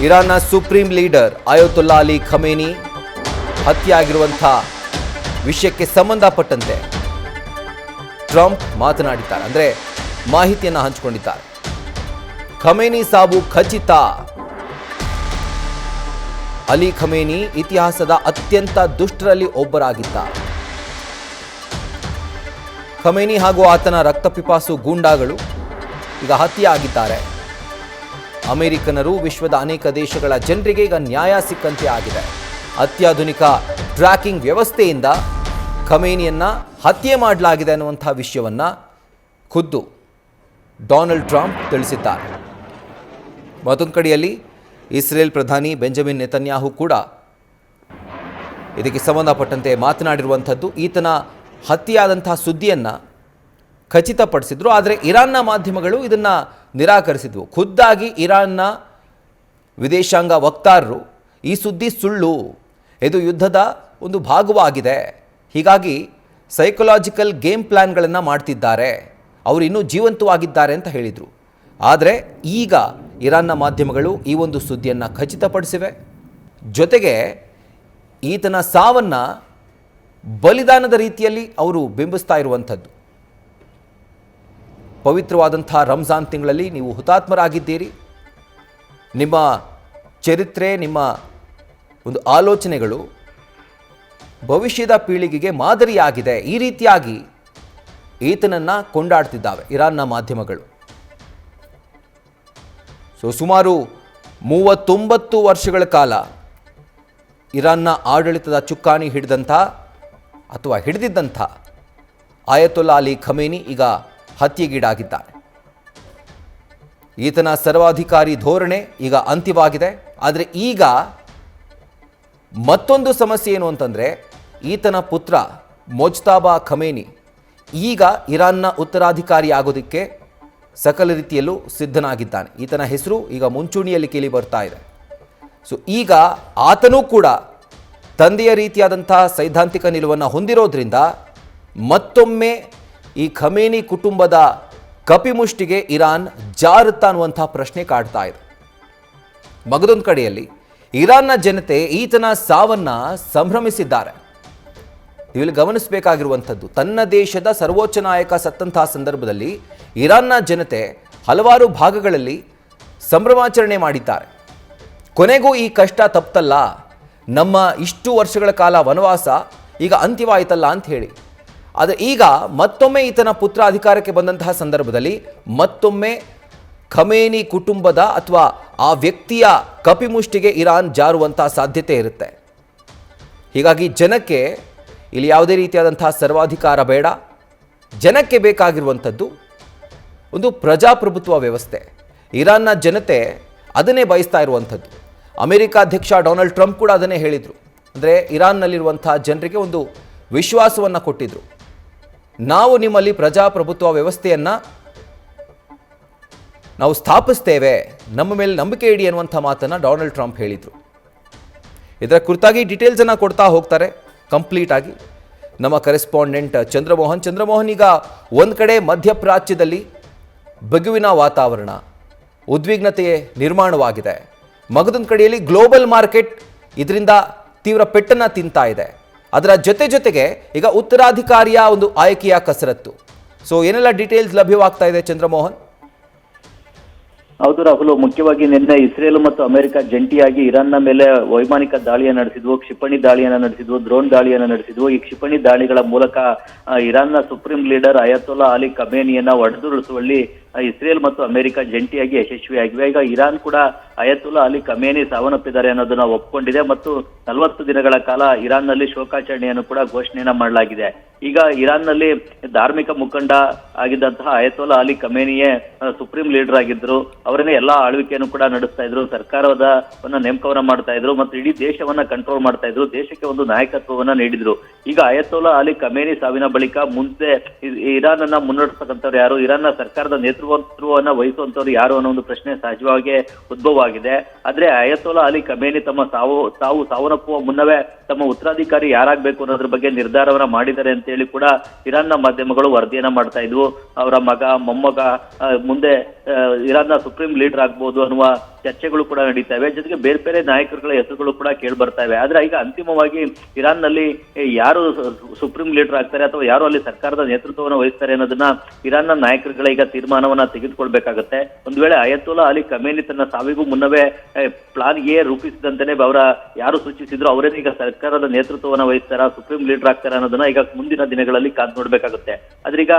ಇರಾನ್ನ supreme leader Ayatollah Ali Khamenei ಹತ್ಯೆಯಾಗಿರುವಂಥ ವಿಷಯಕ್ಕೆ ಸಂಬಂಧಪಟ್ಟಂತೆ ಟ್ರಂಪ್ ಮಾತನಾಡಿದ್ದಾರೆ, ಅಂದರೆ ಮಾಹಿತಿಯನ್ನು ಹಂಚಿಕೊಂಡಿದ್ದಾರೆ. ಖಮೇನಿ ಸಾವು ಖಚಿತ. ಅಲಿ ಖಮೇನಿ ಇತಿಹಾಸದ ಅತ್ಯಂತ ದುಷ್ಟರಲ್ಲಿ ಒಬ್ಬರಾಗಿದ್ದಾರೆ. ಖಮೇನಿ ಹಾಗೂ ಆತನ ರಕ್ತಪಿಪಾಸು ಗೂಂಡಾಗಳು ಈಗ ಹತ್ಯೆಯಾಗಿದ್ದಾರೆ. ಅಮೆರಿಕನರು ವಿಶ್ವದ ಅನೇಕ ದೇಶಗಳ ಜನರಿಗೆ ಈಗ ನ್ಯಾಯ ಸಿಕ್ಕಂತೆ ಆಗಿದೆ. ಅತ್ಯಾಧುನಿಕ ಟ್ರ್ಯಾಕಿಂಗ್ ವ್ಯವಸ್ಥೆಯಿಂದ ಖಮೇನಿಯನ್ನ ಹತ್ಯೆ ಮಾಡಲಾಗಿದೆ ಅನ್ನುವಂಥ ವಿಷಯವನ್ನ ಖುದ್ದು ಡೊನಾಲ್ಡ್ ಟ್ರಂಪ್ ತಿಳಿಸಿದ್ದಾರೆ. ಮತ್ತೊಂದು ಕಡೆಯಲ್ಲಿ ಇಸ್ರೇಲ್ ಪ್ರಧಾನಿ ಬೆಂಜಮಿನ್ ನೆತನ್ಯಾಹು ಕೂಡ ಇದಕ್ಕೆ ಸಂಬಂಧಪಟ್ಟಂತೆ ಮಾತನಾಡಿರುವಂಥದ್ದು. ಈತನ ಹತ್ಯೆಯಾದಂತಹ ಸುದ್ದಿಯನ್ನು ಖಚಿತಪಡಿಸಿದ್ರು, ಆದರೆ ಇರಾನ್ನ ಮಾಧ್ಯಮಗಳು ಇದನ್ನು ನಿರಾಕರಿಸಿದ್ವು. ಖುದ್ದಾಗಿ ಇರಾನ್ನ ವಿದೇಶಾಂಗ ವಕ್ತಾರರು ಈ ಸುದ್ದಿ ಸುಳ್ಳು, ಇದು ಯುದ್ಧದ ಒಂದು ಭಾಗವಾಗಿದೆ, ಹೀಗಾಗಿ ಸೈಕಲಾಜಿಕಲ್ ಗೇಮ್ ಪ್ಲ್ಯಾನ್ಗಳನ್ನು ಮಾಡ್ತಿದ್ದಾರೆ, ಅವರು ಇನ್ನೂ ಜೀವಂತವಾಗಿದ್ದಾರೆ ಅಂತ ಹೇಳಿದರು. ಆದರೆ ಈಗ ಇರಾನ್ನ ಮಾಧ್ಯಮಗಳು ಈ ಒಂದು ಸುದ್ದಿಯನ್ನು ಖಚಿತಪಡಿಸಿವೆ. ಜೊತೆಗೆ ಈತನ ಸಾವನ್ನು ಬಲಿದಾನದ ರೀತಿಯಲ್ಲಿ ಅವರು ಬಿಂಬಿಸ್ತಾ ಇರುವಂಥದ್ದು. ಪವಿತ್ರವಾದಂಥ ರಂಜಾನ್ ತಿಂಗಳಲ್ಲಿ ನೀವು ಹುತಾತ್ಮರಾಗಿದ್ದೀರಿ, ನಿಮ್ಮ ಚರಿತ್ರೆ, ನಿಮ್ಮ ಒಂದು ಆಲೋಚನೆಗಳು ಭವಿಷ್ಯದ ಪೀಳಿಗೆಗೆ ಮಾದರಿಯಾಗಿದೆ, ಈ ರೀತಿಯಾಗಿ ಈತನನ್ನು ಕೊಂಡಾಡ್ತಿದ್ದಾವೆ ಇರಾನ್ನ ಮಾಧ್ಯಮಗಳು. ಸುಮಾರು 39 ವರ್ಷಗಳ ಕಾಲ ಇರಾನ್ನ ಆಡಳಿತದ ಚುಕ್ಕಾಣಿ ಹಿಡಿದಿದ್ದಂಥ ಅಯತೊಲ್ಲಾ ಅಲಿ ಖಮೇನಿ ಈಗ ಹತ್ಯೆಗೀಡಾಗಿದ್ದಾರೆ. ಈತನ ಸರ್ವಾಧಿಕಾರಿ ಧೋರಣೆ ಈಗ ಅಂತ್ಯವಾಗಿದೆ. ಆದರೆ ಈಗ ಮತ್ತೊಂದು ಸಮಸ್ಯೆ ಏನು ಅಂತಂದರೆ, ಈತನ ಪುತ್ರ ಮೊಜ್ತಾಬಾ ಖಮೇನಿ ಈಗ ಇರಾನ್ನ ಉತ್ತರಾಧಿಕಾರಿ ಆಗೋದಕ್ಕೆ ಸಕಲ ರೀತಿಯಲ್ಲೂ ಸಿದ್ಧನಾಗಿದ್ದಾನೆ. ಈತನ ಹೆಸರು ಈಗ ಮುಂಚೂಣಿಯಲ್ಲಿ ಕೇಳಿ ಬರ್ತಾ ಇದೆ. ಈಗ ಆತನೂ ಕೂಡ ತಂದೆಯ ರೀತಿಯಾದಂಥ ಸೈದ್ಧಾಂತಿಕ ನಿಲುವನ್ನು ಹೊಂದಿರೋದ್ರಿಂದ ಮತ್ತೊಮ್ಮೆ ಈ ಖಮೇನಿ ಕುಟುಂಬದ ಕಪಿಮುಷ್ಟಿಗೆ ಇರಾನ್ ಜಾರುತ್ತಾ ಅನ್ನುವಂಥ ಪ್ರಶ್ನೆ ಕಾಡ್ತಾ ಇದೆ. ಮಗದೊಂದು ಕಡೆಯಲ್ಲಿ ಇರಾನ್ನ ಜನತೆ ಈತನ ಸಾವನ್ನು ಸಂಭ್ರಮಿಸಿದ್ದಾರೆ. ಇಲ್ಲಿ ಗಮನಿಸಬೇಕಾಗಿರುವಂಥದ್ದು, ತನ್ನ ದೇಶದ ಸರ್ವೋಚ್ಚ ನಾಯಕ ಸತ್ತಂತಹ ಸಂದರ್ಭದಲ್ಲಿ ಇರಾನ್ನ ಜನತೆ ಹಲವಾರು ಭಾಗಗಳಲ್ಲಿ ಸಂಭ್ರಮಾಚರಣೆ ಮಾಡಿದ್ದಾರೆ. ಕೊನೆಗೂ ಈ ಕಷ್ಟ ತಪ್ಪಲ್ಲ, ನಮ್ಮ ಇಷ್ಟು ವರ್ಷಗಳ ಕಾಲ ವನವಾಸ ಈಗ ಅಂತ್ಯವಾಯಿತಲ್ಲ ಅಂತ ಹೇಳಿ. ಆದರೆ ಈಗ ಮತ್ತೊಮ್ಮೆ ಈತನ ಪುತ್ರ ಅಧಿಕಾರಕ್ಕೆ ಬಂದಂತಹ ಸಂದರ್ಭದಲ್ಲಿ ಮತ್ತೊಮ್ಮೆ ಖಮೇನಿ ಕುಟುಂಬದ ಅಥವಾ ಆ ವ್ಯಕ್ತಿಯ ಕಪಿಮುಷ್ಟಿಗೆ ಇರಾನ್ ಜಾರುವಂತಹ ಸಾಧ್ಯತೆ ಇರುತ್ತೆ. ಹೀಗಾಗಿ ಜನಕ್ಕೆ ಇಲ್ಲಿ ಯಾವುದೇ ರೀತಿಯಾದಂತಹ ಸರ್ವಾಧಿಕಾರ ಬೇಡ. ಜನಕ್ಕೆ ಬೇಕಾಗಿರುವಂಥದ್ದು ಒಂದು ಪ್ರಜಾಪ್ರಭುತ್ವ ವ್ಯವಸ್ಥೆ. ಇರಾನ್ನ ಜನತೆ ಅದನ್ನೇ ಬಯಸ್ತಾ ಇರುವಂಥದ್ದು. ಅಮೆರಿಕ ಅಧ್ಯಕ್ಷ ಡೊನಾಲ್ಡ್ ಟ್ರಂಪ್ ಕೂಡ ಅದನ್ನೇ ಹೇಳಿದರು. ಅಂದರೆ ಇರಾನ್ನಲ್ಲಿರುವಂಥ ಜನರಿಗೆ ಒಂದು ವಿಶ್ವಾಸವನ್ನು ಕೊಟ್ಟಿದ್ದರು. ನಾವು ನಿಮ್ಮಲ್ಲಿ ಪ್ರಜಾಪ್ರಭುತ್ವ ವ್ಯವಸ್ಥೆಯನ್ನು ನಾವು ಸ್ಥಾಪಿಸ್ತೇವೆ, ನಮ್ಮ ಮೇಲೆ ನಂಬಿಕೆ ಇಡಿ ಅನ್ನುವಂಥ ಮಾತನ್ನು ಡೊನಾಲ್ಡ್ ಟ್ರಂಪ್ ಹೇಳಿದರು. ಇದರ ಕುರಿತಾಗಿ ಡೀಟೇಲ್ಸನ್ನು ಕೊಡ್ತಾ ಹೋಗ್ತಾರೆ ಕಂಪ್ಲೀಟ್ ಆಗಿ ನಮ್ಮ ಕರೆಸ್ಪಾಂಡೆಂಟ್ ಚಂದ್ರಮೋಹನ್. ಈಗ ಒಂದು ಕಡೆ ಮಧ್ಯಪ್ರಾಚ್ಯದಲ್ಲಿ ಬಿಗುವಿನ ವಾತಾವರಣ, ಉದ್ವಿಗ್ನತೆ ನಿರ್ಮಾಣವಾಗಿದೆ. ಮಗದೊಂದು ಕಡೆಯಲ್ಲಿ ಗ್ಲೋಬಲ್ ಮಾರ್ಕೆಟ್ ಇದರಿಂದ ತೀವ್ರ ಪೆಟ್ಟನ್ನು ತಿಂತಾ ಇದೆ. ಅದರ ಜೊತೆಗೆ ಈಗ ಉತ್ತರಾಧಿಕಾರಿಯ ಒಂದು ಆಯ್ಕೆಯ ಕಸರತ್ತು. ಏನೆಲ್ಲ ಡೀಟೇಲ್ಸ್ ಲಭ್ಯವಾಗ್ತಾ ಇದೆ ಚಂದ್ರಮೋಹನ್? ಹೌದು ರಾಹುಲ್, ಮುಖ್ಯವಾಗಿ ನಿನ್ನೆ ಇಸ್ರೇಲ್ ಮತ್ತು ಅಮೆರಿಕ ಜಂಟಿಯಾಗಿ ಇರಾನ್ನ ಮೇಲೆ ವೈಮಾನಿಕ ದಾಳಿಯನ್ನು ನಡೆಸಿದ್ವು, ಕ್ಷಿಪಣಿ ದಾಳಿಯನ್ನು ನಡೆಸಿದ್ವು, ಡ್ರೋನ್ ದಾಳಿಯನ್ನು ನಡೆಸಿದ್ವು. ಈ ಕ್ಷಿಪಣಿ ದಾಳಿಗಳ ಮೂಲಕ ಇರಾನ್ನ ಸುಪ್ರೀಂ ಲೀಡರ್ ಅಯತೊಲ್ಲಾ ಅಲಿ ಖಮೇನಿಯನ್ನ ಹೊಡೆದುರುಳಿಸುವಲ್ಲಿ ಇಸ್ರೇಲ್ ಮತ್ತು ಅಮೆರಿಕ ಜಂಟಿಯಾಗಿ ಯಶಸ್ವಿಯಾಗಿವೆ. ಈಗ ಇರಾನ್ ಕೂಡ ಅಯತೊಲ್ಲಾ ಅಲಿ ಖಮೇನಿ ಸಾವನ್ನಪ್ಪಿದ್ದಾರೆ ಅನ್ನೋದನ್ನ ಒಪ್ಪಿಕೊಂಡಿದೆ ಮತ್ತು 40 ದಿನಗಳ ಕಾಲ ಇರಾನ್ನಲ್ಲಿ ಶೋಕಾಚರಣೆಯನ್ನು ಕೂಡ ಘೋಷಣೆಯನ್ನ ಮಾಡಲಾಗಿದೆ. ಈಗ ಇರಾನ್ನಲ್ಲಿ ಧಾರ್ಮಿಕ ಮುಖಂಡ ಆಗಿದ್ದಂತಹ ಅಯತೊಲ್ಲಾ ಅಲಿ ಖಮೇನಿಯೇ ಸುಪ್ರೀಂ ಲೀಡರ್ ಆಗಿದ್ರು. ಅವರನ್ನೇ ಎಲ್ಲಾ ಆಳ್ವಿಕೆಯನ್ನು ಕೂಡ ನಡೆಸ್ತಾ ಇದ್ರು, ಸರ್ಕಾರವನ್ನ ನೇಮಕವನ್ನ ಮಾಡ್ತಾ ಇದ್ರು ಮತ್ತು ಇಡೀ ದೇಶವನ್ನ ಕಂಟ್ರೋಲ್ ಮಾಡ್ತಾ ಇದ್ರು, ದೇಶಕ್ಕೆ ಒಂದು ನಾಯಕತ್ವವನ್ನ ನೀಡಿದ್ರು. ಈಗ ಅಯತೊಲ್ಲಾ ಅಲಿ ಖಮೇನಿ ಸಾವಿನ ಬಳಿಕ ಮುಂದೆ ಇರಾನ್ ಅನ್ನ ಮುನ್ನಡೆಸ್ತಕ್ಕಂಥವ್ರು ಯಾರು, ಇರಾನ್ನ ಸರ್ಕಾರದ ನೇತೃತ್ವ ನೇತೃತ್ವವನ್ನ ವಹಿಸುವಂತವ್ರು ಯಾರು ಅನ್ನೋ ಒಂದು ಪ್ರಶ್ನೆ ಸಹಜವಾಗಿ ಉದ್ಭವ ಆಗಿದೆ. ಆದ್ರೆ ಅಯತೋಲಾ ಅಲಿ ಖಮೇನಿ ತಮ್ಮ ಸಾವನ್ನಪ್ಪುವ ಮುನ್ನವೇ ತಮ್ಮ ಉತ್ತರಾಧಿಕಾರಿ ಯಾರಾಗಬೇಕು ಅನ್ನೋದ್ರ ಬಗ್ಗೆ ನಿರ್ಧಾರವನ್ನ ಮಾಡಿದ್ದಾರೆ ಅಂತ ಹೇಳಿ ಕೂಡ ಇರಾನ್ನ ಮಾಧ್ಯಮಗಳು ವರದಿಯನ್ನ ಮಾಡ್ತಾ ಇದ್ವು. ಅವರ ಮಗ ಮೊಮ್ಮಗ ಮುಂದೆ ಇರಾನ್ನ ಸುಪ್ರೀಂ ಲೀಡರ್ ಆಗ್ಬೋದು ಅನ್ನುವ ಚರ್ಚೆಗಳು ಕೂಡ ನಡೀತಾ ಇವೆ. ಜೊತೆಗೆ ಬೇರೆ ಬೇರೆ ನಾಯಕರುಗಳ ಹೆಸರುಗಳು ಕೂಡ ಕೇಳಿ ಬರ್ತಾ ಇವೆ. ಆದ್ರೆ ಈಗ ಅಂತಿಮವಾಗಿ ಇರಾನ್ ನಲ್ಲಿ ಯಾರು ಸುಪ್ರೀಂ ಲೀಡರ್ ಆಗ್ತಾರೆ ಅಥವಾ ಯಾರು ಅಲ್ಲಿ ಸರ್ಕಾರದ ನೇತೃತ್ವವನ್ನು ವಹಿಸ್ತಾರೆ ಅನ್ನೋದನ್ನ ಇರಾನ್ನ ನಾಯಕರುಗಳ ಈಗ ತೀರ್ಮಾನವನ್ನ ತೆಗೆದುಕೊಳ್ಬೇಕಾಗತ್ತೆ. ಒಂದು ವೇಳೆ ಅಯತೋಲಾ ಅಲಿ ಖಮೇನಿ ತನ್ನ ಸಾವಿಗೂ ಮುನ್ನವೇ ಪ್ಲಾನ್ ಎ ರೂಪಿಸಿದಂತೆಯೇ ಅವರ ಯಾರು ಸೂಚಿಸಿದ್ರು ಅವರೇ ಈಗ ಸರ್ಕಾರದ ನೇತೃತ್ವವನ್ನು ವಹಿಸ್ತಾರ, ಸುಪ್ರೀಂ ಲೀಡರ್ ಆಗ್ತಾರ ಅನ್ನೋದನ್ನ ಈಗ ಮುಂದಿನ ದಿನಗಳಲ್ಲಿ ಕಾದು ನೋಡ್ಬೇಕಾಗುತ್ತೆ. ಆದ್ರೆ ಈಗ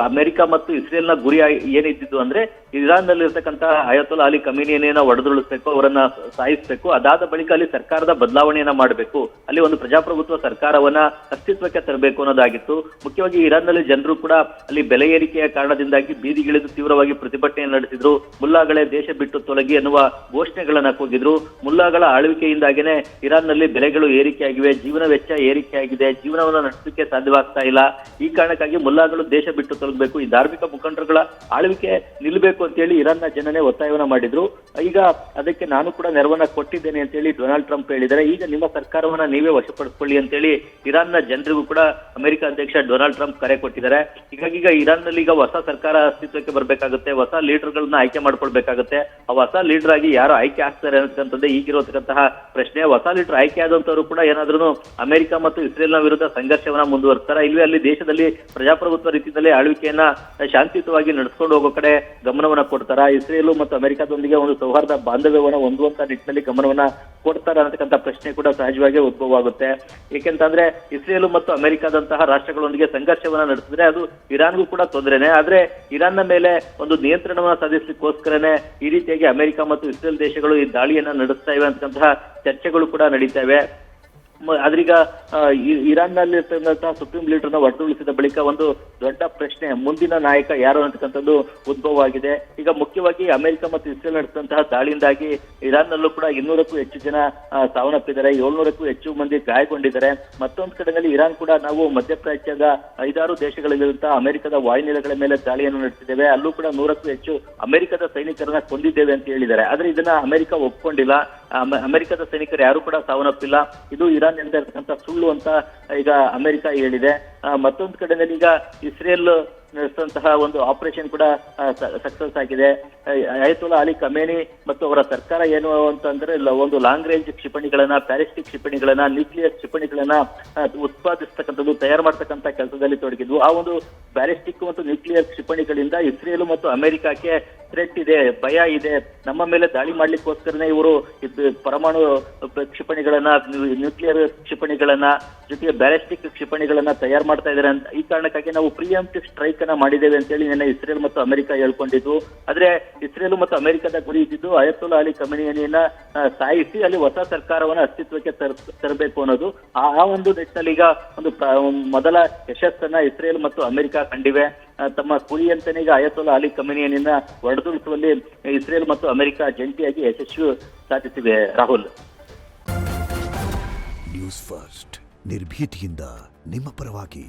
ಅಮೆರಿಕ ಮತ್ತು ಇಸ್ರೇಲ್ನ ಗುರಿ ಏನಿದ್ದು ಅಂದ್ರೆ ಇರಾನ್ ನಲ್ಲಿ ಇರ್ತಕ್ಕಂಥ ಅಯತೋಲಾ ಅಲಿ ಖಮೇನಿಯನ್ನ ಒಡೆದುರುಳಿಸಬೇಕು, ಅವರನ್ನ ಸಾಯಿಸಬೇಕು. ಅದಾದ ಬಳಿಕ ಅಲ್ಲಿ ಸರ್ಕಾರದ ಬದಲಾವಣೆಯನ್ನ ಮಾಡಬೇಕು, ಅಲ್ಲಿ ಒಂದು ಪ್ರಜಾಪ್ರಭುತ್ವ ಸರ್ಕಾರವನ್ನ ಅಸ್ತಿತ್ವಕ್ಕೆ ತರಬೇಕು ಅನ್ನೋದಾಗಿತ್ತು. ಮುಖ್ಯವಾಗಿ ಇರಾನ್ ನಲ್ಲಿ ಜನರು ಕೂಡ ಅಲ್ಲಿ ಬೆಲೆ ಏರಿಕೆಯ ಕಾರಣದಿಂದಾಗಿ ಬೀದಿಗಿಳಿದು ತೀವ್ರವಾಗಿ ಪ್ರತಿಭಟನೆ ನಡೆಸಿದ್ರು. ಮುಲ್ಲಾಗಳೇ ದೇಶ ಬಿಟ್ಟು ತೊಲಗಿ ಎನ್ನುವ ಘೋಷಣೆಗಳನ್ನ ಕೂಗಿದ್ರು. ಮುಲ್ಲಾಗಳ ಆಳ್ವಿಕೆಯಿಂದಾಗಿನೇ ಇರಾನ್ ನಲ್ಲಿ ಬೆಲೆಗಳು ಏರಿಕೆಯಾಗಿವೆ, ಜೀವನ ವೆಚ್ಚ ಏರಿಕೆಯಾಗಿದೆ, ಜೀವನವನ್ನು ನಡೆಸಲಿಕ್ಕೆ ಸಾಧ್ಯವಾಗ್ತಾ ಇಲ್ಲ. ಈ ಕಾರಣಕ್ಕಾಗಿ ಮುಲ್ಲಾಗಳು ದೇಶ ಬಿಟ್ಟು ತೊಲಗಬೇಕು, ಈ ಧಾರ್ಮಿಕ ಮುಖಂಡರುಗಳ ಆಳ್ವಿಕೆ ನಿಲ್ಲಬೇಕು ಅಂತ ಹೇಳಿ ಇರಾನ್ನ ಜನನೇ ಒತ್ತಾಯವನ್ನ ಮಾಡಿದ್ರು. ಈಗ ಅದಕ್ಕೆ ನಾನು ಕೂಡ ನೆರವನ್ನ ಕೊಟ್ಟಿದ್ದೇನೆ ಅಂತ ಹೇಳಿ ಡೊನಾಲ್ಡ್ ಟ್ರಂಪ್ ಹೇಳಿದ್ದಾರೆ. ಈಗ ನಿಮ್ಮ ಸರ್ಕಾರವನ್ನ ನೀವೇ ವಶಪಡಿಸಿಕೊಳ್ಳಿ ಅಂತ ಹೇಳಿ ಇರಾನ್ನ ಜನರಿಗೂ ಕೂಡ ಅಮೆರಿಕ ಅಧ್ಯಕ್ಷ ಡೊನಾಲ್ಡ್ ಟ್ರಂಪ್ ಕರೆ ಕೊಟ್ಟಿದ್ದಾರೆ. ಹೀಗಾಗಿ ಈಗ ಇರಾನ್ ನಲ್ಲಿ ಈಗ ಹೊಸ ಸರ್ಕಾರ ಅಸ್ತಿತ್ವಕ್ಕೆ ಬರ್ಬೇಕಾಗುತ್ತೆ, ಹೊಸ ಲೀಡರ್ಗಳನ್ನ ಆಯ್ಕೆ ಮಾಡ್ಕೊಳ್ಬೇಕಾಗುತ್ತೆ. ಆ ಹೊಸ ಲೀಡರ್ ಆಗಿ ಯಾರು ಆಯ್ಕೆ ಆಗ್ತಾರೆ ಅನ್ನತಕ್ಕಂಥದ್ದೇ ಈಗಿರತಕ್ಕಂತಹ ಪ್ರಶ್ನೆ. ಹೊಸ ಲೀಡರ್ ಆಯ್ಕೆ ಆದಂತವರು ಕೂಡ ಏನಾದ್ರೂ ಅಮೆರಿಕ ಮತ್ತು ಇಸ್ರೇಲ್ನ ವಿರುದ್ಧ ಸಂಘರ್ಷವನ್ನ ಮುಂದುವರಿಸ್ತಾರ, ಇಲ್ವೇ ಅಲ್ಲಿ ದೇಶದಲ್ಲಿ ಪ್ರಜಾಪ್ರಭುತ್ವ ರೀತಿಯಲ್ಲಿ ಆಳ್ವಿಕೆಯನ್ನ ಶಾಂತಿಯುತವಾಗಿ ನಡೆಸ್ಕೊಂಡು ಹೋಗೋ ಕಡೆ ಗಮನವನ್ನ ಕೊಡ್ತಾರ, ಇಸ್ರೇಲ್ ಮತ್ತು ಅಮೆರಿಕದೊಂದಿಗೆ ಒಂದು ಸೌಹಾರ್ದ ಬಾಂಧವ್ಯವನ್ನ ಹೊಂದುವಂತ ನಿಟ್ಟಿನಲ್ಲಿ ಗಮನವನ್ನ ಕೊಡ್ತಾರೆ ಅನ್ನತಕ್ಕಂಥ ಪ್ರಶ್ನೆ ಕೂಡ ಸಹಜವಾಗಿ ಉದ್ಭವ ಆಗುತ್ತೆ. ಏಕೆಂತಂದ್ರೆ ಇಸ್ರೇಲ್ ಮತ್ತು ಅಮೆರಿಕದಂತಹ ರಾಷ್ಟ್ರಗಳೊಂದಿಗೆ ಸಂಘರ್ಷವನ್ನ ನಡೆಸಿದ್ರೆ ಅದು ಇರಾನ್ಗೂ ಕೂಡ ತೊಂದರೆನೆ. ಆದ್ರೆ ಇರಾನ್ನ ಮೇಲೆ ಒಂದು ನಿಯಂತ್ರಣವನ್ನ ಸಾಧಿಸಲಿಕ್ಕೋಸ್ಕರನೇ ಈ ರೀತಿಯಾಗಿ ಅಮೆರಿಕ ಮತ್ತು ಇಸ್ರೇಲ್ ದೇಶಗಳು ಈ ದಾಳಿಯನ್ನ ನಡೆಸ್ತಾ ಇವೆ ಅಂತಕ್ಕಂತಹ ಚರ್ಚೆಗಳು ಕೂಡ ನಡೀತಾ ಇವೆ. ಆದ್ರೀಗ ಇರಾನ್ ನಲ್ಲಿ ಇರ್ತಕ್ಕಂತಹ ಸುಪ್ರೀಂ ಲೀಡರ್ನ ಹೊಡೆದುರುಳಿಸಿದ ಬಳಿಕ ಒಂದು ದೊಡ್ಡ ಪ್ರಶ್ನೆ, ಮುಂದಿನ ನಾಯಕ ಯಾರು ಅಂತಕ್ಕಂಥದ್ದು ಉದ್ಭವ ಆಗಿದೆ. ಈಗ ಮುಖ್ಯವಾಗಿ ಅಮೆರಿಕ ಮತ್ತು ಇಸ್ರೇಲ್ ನಡೆಸಿದಂತಹ ದಾಳಿಯಿಂದಾಗಿ ಇರಾನ್ ನಲ್ಲೂ ಕೂಡ 200ಕ್ಕೂ ಹೆಚ್ಚು ಜನ ಸಾವನ್ನಪ್ಪಿದ್ದಾರೆ, 700ಕ್ಕೂ ಹೆಚ್ಚು ಮಂದಿ ಗಾಯಗೊಂಡಿದ್ದಾರೆ. ಮತ್ತೊಂದು ಕಡೆಯಲ್ಲಿ ಇರಾನ್ ಕೂಡ ನಾವು ಮಧ್ಯಪ್ರಾಚ್ಯದ 5-6 ದೇಶಗಳಲ್ಲಿರುವಂತಹ ಅಮೆರಿಕದ ವಾಯುನೆಲೆಗಳ ಮೇಲೆ ದಾಳಿಯನ್ನು ನಡೆಸಿದ್ದೇವೆ, ಅಲ್ಲೂ ಕೂಡ 100ಕ್ಕೂ ಹೆಚ್ಚು ಅಮೆರಿಕದ ಸೈನಿಕರನ್ನ ಕೊಂದಿದ್ದೇವೆ ಅಂತ ಹೇಳಿದ್ದಾರೆ. ಆದ್ರೆ ಇದನ್ನ ಅಮೆರಿಕ ಒಪ್ಕೊಂಡಿಲ್ಲ. ಅಮೆರಿಕದ ಸೈನಿಕರು ಯಾರು ಕೂಡ ಸಾವನ್ನಪ್ಪಿಲ್ಲ, ಇದು ಇರಾನ್ ಇರ್ತಕ್ಕಂಥ ಸುಳ್ಳು ಅಂತ ಈಗ ಅಮೆರಿಕ ಹೇಳಿದೆ. ಮತ್ತೊಂದು ಕಡೆಯಲ್ಲಿ ಈಗ ಇಸ್ರೇಲ್ ನಡೆಸಿದಂತಹ ಒಂದು ಆಪರೇಷನ್ ಕೂಡ ಸಕ್ಸಸ್ ಆಗಿದೆ. ಅಯತೋಲಾ ಅಲಿ ಖಮೇನಿ ಮತ್ತು ಅವರ ಸರ್ಕಾರ ಏನು ಅಂತಂದ್ರೆ ಒಂದು ಲಾಂಗ್ ರೇಂಜ್ ಕ್ಷಿಪಣಿಗಳನ್ನ, ಪ್ಯಾಲಿಸ್ಟಿಕ್ ಕ್ಷಿಪಣಿಗಳನ್ನ, ನ್ಯೂಕ್ಲಿಯರ್ ಕ್ಷಿಪಣಿಗಳನ್ನ ಉತ್ಪಾದಿಸ್ತಕ್ಕಂಥದ್ದು, ತಯಾರು ಮಾಡ್ತಕ್ಕಂಥ ಕೆಲಸದಲ್ಲಿ ತೊಡಗಿದ್ವು. ಆ ಒಂದು ಬ್ಯಾಲಿಸ್ಟಿಕ್ ಮತ್ತು ನ್ಯೂಕ್ಲಿಯರ್ ಕ್ಷಿಪಣಿಗಳಿಂದ ಇಸ್ರೇಲ್ ಮತ್ತು ಅಮೆರಿಕಕ್ಕೆ ಥ್ರೆಟ್ ಇದೆ, ಭಯ ಇದೆ. ನಮ್ಮ ಮೇಲೆ ದಾಳಿ ಮಾಡ್ಲಿಕ್ಕೋಸ್ಕರನೇ ಇವರು ಪರಮಾಣು ಕ್ಷಿಪಣಿಗಳನ್ನ, ನ್ಯೂಕ್ಲಿಯರ್ ಕ್ಷಿಪಣಿಗಳನ್ನ, ಜೊತೆಗೆ ಬ್ಯಾಲಿಸ್ಟಿಕ್ ಕ್ಷಿಪಣಿಗಳನ್ನ ತಯಾರು ಮಾಡ್ತಾ ಇದ್ದಾರೆ ಅಂತ ಈ ಕಾರಣಕ್ಕಾಗಿ ನಾವು ಪ್ರಿಯಂಪ್ಟಿವ್ ಸ್ಟ್ರೈಕ್ ಅನ್ನ ಮಾಡಿದ್ದೇವೆ ಅಂತ ಹೇಳಿ ನಿನ್ನೆ ಇಸ್ರೇಲ್ ಮತ್ತು ಅಮೆರಿಕ ಹೇಳ್ಕೊಂಡಿದ್ದು. ಆದ್ರೆ ಇಸ್ರೇಲ್ ಮತ್ತು ಅಮೆರಿಕದ ಗುರಿ ಇದ್ದಿದ್ದು ಅಯತೋಲಾ ಅಲಿ ಖಮೇನಿಯನ್ನ ಸಾಯಿಸಿ ಅಲ್ಲಿ ಹೊಸ ಸರ್ಕಾರವನ್ನ ಅಸ್ತಿತ್ವಕ್ಕೆ ತರಬೇಕು ಅನ್ನೋದು. ಆ ಒಂದು ನಿಟ್ಟಿನಲ್ಲಿ ಈಗ ಒಂದು ಮೊದಲ ಯಶಸ್ಸನ್ನ ಇಸ್ರೇಲ್ ಮತ್ತು ಅಮೆರಿಕ ಕಂಡಿವೆ. ತಮ್ಮ ಗುರಿಯಂತೆಯೇ ಈಗ ಅಯತೋಲಾ ಅಲಿ ಖಮೇನಿಯನ್ನ ಹೊಡೆದುರುಳಿಸುವಲ್ಲಿ ಇಸ್ರೇಲ್ ಮತ್ತು ಅಮೆರಿಕ ಜಂಟಿಯಾಗಿ ಯಶಸ್ವಿ ಸಾಧಿಸಿವೆ. ರಾಹುಲ್, ನ್ಯೂಸ್ ಫಸ್ಟ್ ನಿರ್ಭೀತಿಯಿಂದ ನಿಮ್ಮ ಪರವಾಗಿ.